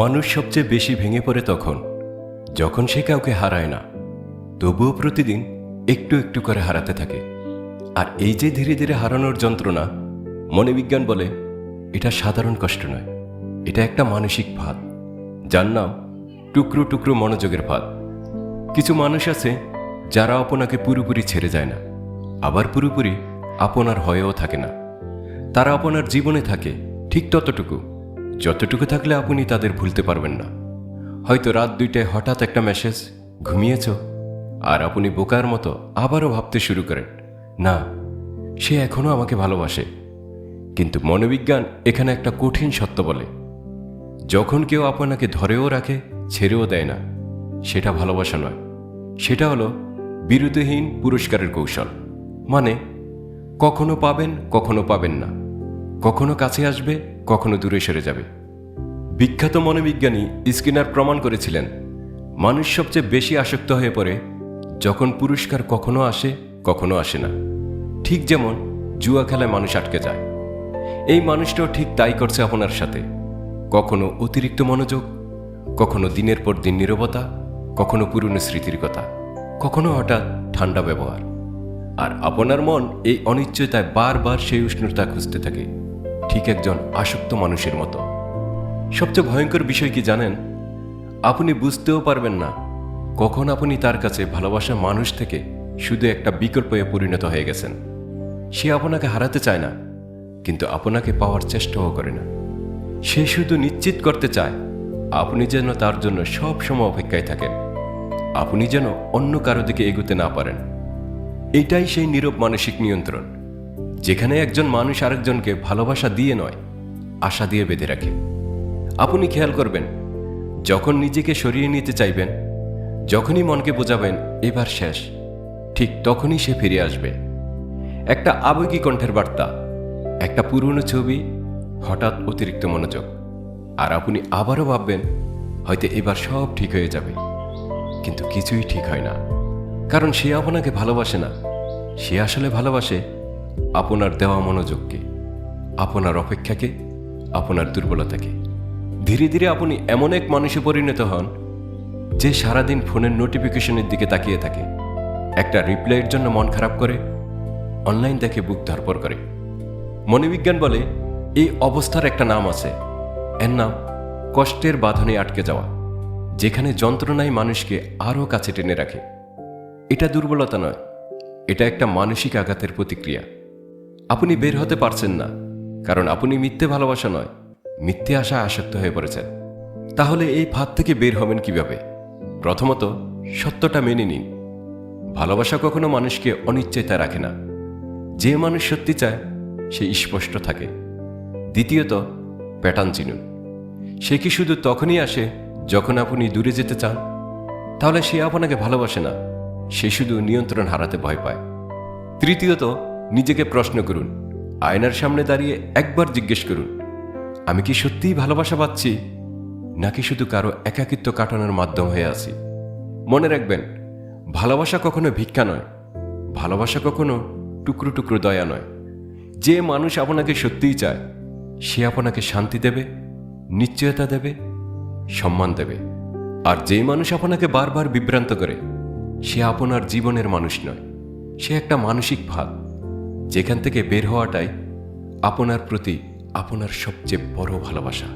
মানুষ সবচেয়ে বেশি ভেঙে পড়ে তখন যখন সে কাউকে হারায় না, তবুও প্রতিদিন একটু একটু করে হারাতে থাকে। আর এই যে ধীরে ধীরে হারানোর যন্ত্রণা, মনোবিজ্ঞান বলে এটা সাধারণ কষ্ট নয়, এটা একটা মানসিক ফাঁদ, যার নাম টুকরো টুকরো মনোযোগের ফাঁদ। কিছু মানুষ আছে যারা আপনাকে পুরোপুরি ছেড়ে যায় না, আবার পুরোপুরি আপনার হয়েও থাকে না। তারা আপনার জীবনে থাকে ঠিক ততটুকু যতটুকু থাকলে আপনি তাদের ভুলতে পারবেন না। হয়তো রাত 2টায় হঠাৎ একটা মেসেজ, ঘুমিয়েছ, আর আপনি বোকার মতো আবারও ভাবতে শুরু করেন, না, সে এখনও আমাকে ভালোবাসে। কিন্তু মনোবিজ্ঞান এখানে একটা কঠিন সত্য বলে, যখন কেউ আপনাকে ধরেও রাখে, ছেড়েও দেয় না, সেটা ভালোবাসা নয়, সেটা হলো বিরতিহীন পুরস্কারের কৌশল। মানে কখনো পাবেন, কখনো পাবেন না, কখনো কাছে আসবে, কখনো দূরে সরে যাবে। বিখ্যাত মনোবিজ্ঞানী স্কিনার প্রমাণ করেছিলেন, মানুষ সবচেয়ে বেশি আসক্ত হয়ে পড়ে যখন পুরস্কার কখনো আসে, কখনো আসে না। ঠিক যেমন জুয়া খেলায় মানুষ আটকে যায়, এই মানুষটাও ঠিক তাই করছে আপনার সাথে। কখনো অতিরিক্ত মনোযোগ, কখনো দিনের পর দিন নীরবতা, কখনো পুরনো স্মৃতির কথা, কখনো হঠাৎ ঠান্ডা ব্যবহার। আর আপনার মন এই অনিশ্চয়তায় বারবার সেই উষ্ণতা খুঁজতে থাকে, ঠিক একজন আসক্ত মানুষের মতো। সবচেয়ে ভয়ঙ্কর বিষয় কি জানেন? আপনি বুঝতেও পারবেন না কখন আপনি তার কাছে ভালোবাসা মানুষ থেকে শুধু একটা বিকল্প হয়ে পরিণত হয়ে গেছেন। সে আপনাকে হারাতে চায় না, কিন্তু আপনাকে পাওয়ার চেষ্টাও করে না। সে শুধু নিশ্চিত করতে চায় আপনি যেন তার জন্য সব সময় অপেক্ষায় থাকেন, আপনি যেন অন্য কারো দিকে এগোতে না পারেন। এটাই সেই নীরব মানসিক নিয়ন্ত্রণ, যেখানে একজন মানুষ আরেকজনকে ভালোবাসা দিয়ে নয়, আশা দিয়ে বেঁধে রাখে। আপনি খেয়াল করবেন, যখন নিজেকে সরিয়ে নিতে চাইবেন, যখনই মনকে বোঝাবেন এবার শেষ, ঠিক তখনই সে ফিরে আসবে। একটা আবেগী কণ্ঠের বার্তা, একটা পুরনো ছবি, হঠাৎ অতিরিক্ত মনোযোগ, আর আপনি আবারও ভাববেন হয়তো এবার সব ঠিক হয়ে যাবে। কিন্তু কিছুই ঠিক হয় না, কারণ সে আপনাকে ভালোবাসে না, সে আসলে ভালোবাসে আপনার দেওয়া মনোযোগকে, আপনার অপেক্ষাকে, আপনার দুর্বলতাকে। ধীরে ধীরে আপনি এমন এক মানুষে পরিণত হন যে সারাদিন ফোনের নোটিফিকেশনের দিকে তাকিয়ে থাকে, একটা রিপ্লাইয়ের জন্য মন খারাপ করে, অনলাইন দেখে বুক ধরপড় করে। মনোবিজ্ঞান বলে এই অবস্থার একটা নাম আছে, এর নাম কষ্টের বাঁধনে আটকে যাওয়া, যেখানে যন্ত্রণাই মানুষকে আরও কাছে টেনে রাখে। এটা দুর্বলতা নয়, এটা একটা মানসিক আঘাতের প্রতিক্রিয়া। আপনি বের হতে পারছেন না কারণ আপনি মিথ্যে ভালোবাসা নয়, মিথ্যে আশা আসক্ত হয়ে পড়েছেন। তাহলে এই ফাঁদ থেকে বের হবেন কিভাবে? প্রথমত, সত্যটা মেনে নিন, ভালোবাসা কখনো মানুষকে অনিশ্চয়তায় রাখে না। যে মানুষ সত্যি চায় সে স্পষ্ট থাকে। দ্বিতীয়ত, প্যাটার্ন চিনুন, সে কি শুধু তখনই আসে যখন আপনি দূরে যেতে চান? তাহলে সে আপনাকে ভালোবাসে না, সে শুধু নিয়ন্ত্রণ হারাতে ভয় পায়। তৃতীয়ত, নিজেকে প্রশ্ন করুন, আয়নার সামনে দাঁড়িয়ে একবার জিজ্ঞেস করুন, আমি কি সত্যিই ভালোবাসা পাচ্ছি, নাকি শুধু কারো একাকিত্ব কাটানোর মাধ্যম হয়ে আছি? মনে রাখবেন, ভালোবাসা কখনো ভিক্ষা নয়, ভালোবাসা কখনো টুকরো টুকরো দয়া নয়। যে মানুষ আপনাকে সত্যিই চায় সে আপনাকে শান্তি দেবে, নিশ্চয়তা দেবে, সম্মান দেবে। আর যে মানুষ আপনাকে বারবার বিভ্রান্ত করে সে আপনার জীবনের মানুষ নয়, সে একটা মানসিক ফাঁদ, যেখান থেকে বের হওয়াটাই আপনার প্রতি আপনার সবচেয়ে বড় ভালোবাসা।